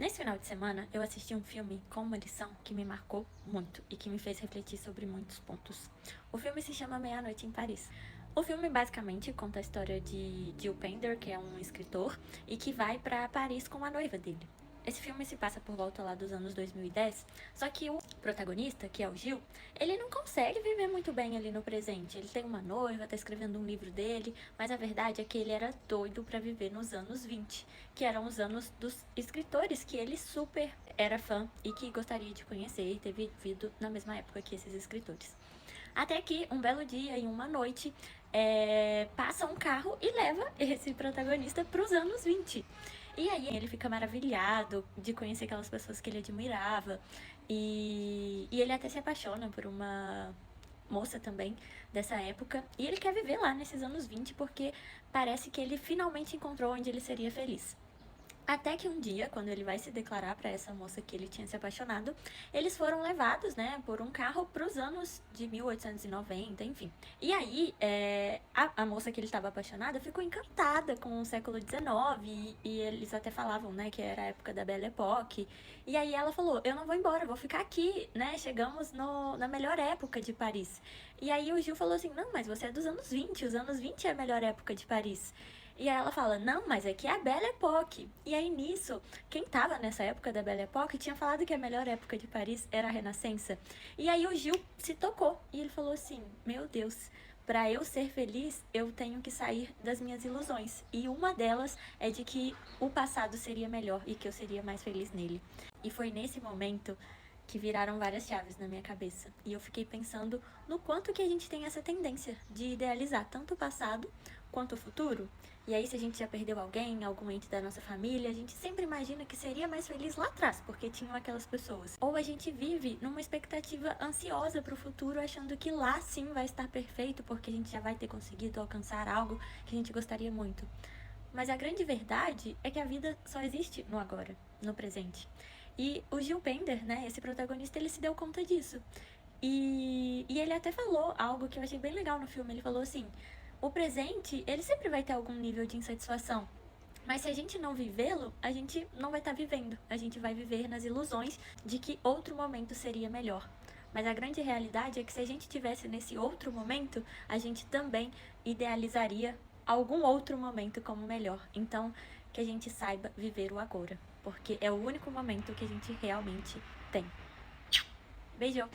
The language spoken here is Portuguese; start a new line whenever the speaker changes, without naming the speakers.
Nesse final de semana, eu assisti um filme com uma lição que me marcou muito e que me fez refletir sobre muitos pontos. O filme se chama Meia-Noite em Paris. O filme basicamente conta a história de Gil Pender, que é um escritor, e que vai para Paris com a noiva dele. Esse filme se passa por volta lá dos anos 2010, só que o protagonista, que é o Gil, ele não consegue viver muito bem ali no presente. Ele tem uma noiva, tá escrevendo um livro dele, mas a verdade é que ele era doido para viver nos anos 20, que eram os anos dos escritores que ele super era fã e que gostaria de conhecer e ter vivido na mesma época que esses escritores. Até que um belo dia, em uma noite, passa um carro e leva esse protagonista para os anos 20. E aí ele fica maravilhado de conhecer aquelas pessoas que ele admirava. E ele até se apaixona por uma moça também dessa época. E ele quer viver lá nesses anos 20 porque parece que ele finalmente encontrou onde ele seria feliz. Até que um dia, quando ele vai se declarar para essa moça que ele tinha se apaixonado, eles foram levados, né, por um carro para os anos de 1890, enfim. E aí, a moça que ele estava apaixonada ficou encantada com o século XIX e eles até falavam, né, que era a época da Belle Époque. E aí ela falou, eu não vou embora, eu vou ficar aqui, né, chegamos na melhor época de Paris. E aí o Gil falou assim, não, mas você é dos anos 20, os anos 20 é a melhor época de Paris. E aí ela fala, não, mas aqui é a Belle Époque. E aí nisso, quem tava nessa época da Belle Époque tinha falado que a melhor época de Paris era a Renascença. E aí o Gil se tocou e ele falou assim, meu Deus, para eu ser feliz, eu tenho que sair das minhas ilusões. E uma delas é de que o passado seria melhor e que eu seria mais feliz nele. E foi nesse momento que viraram várias chaves na minha cabeça. E eu fiquei pensando no quanto que a gente tem essa tendência de idealizar tanto o passado quanto o futuro. E aí, se a gente já perdeu alguém, algum ente da nossa família, a gente sempre imagina que seria mais feliz lá atrás, porque tinham aquelas pessoas. Ou a gente vive numa expectativa ansiosa pro futuro, achando que lá sim vai estar perfeito, porque a gente já vai ter conseguido alcançar algo que a gente gostaria muito. Mas a grande verdade é que a vida só existe no agora, no presente. E o Gil Pender, né, esse protagonista, ele se deu conta disso. E ele até falou algo que eu achei bem legal no filme. Ele falou assim, o presente, ele sempre vai ter algum nível de insatisfação. Mas se a gente não vivê-lo, a gente não vai estar vivendo. A gente vai viver nas ilusões de que outro momento seria melhor. Mas a grande realidade é que se a gente tivesse nesse outro momento, a gente também idealizaria algum outro momento como melhor. Então, que a gente saiba viver o agora, porque é o único momento que a gente realmente tem. Beijo!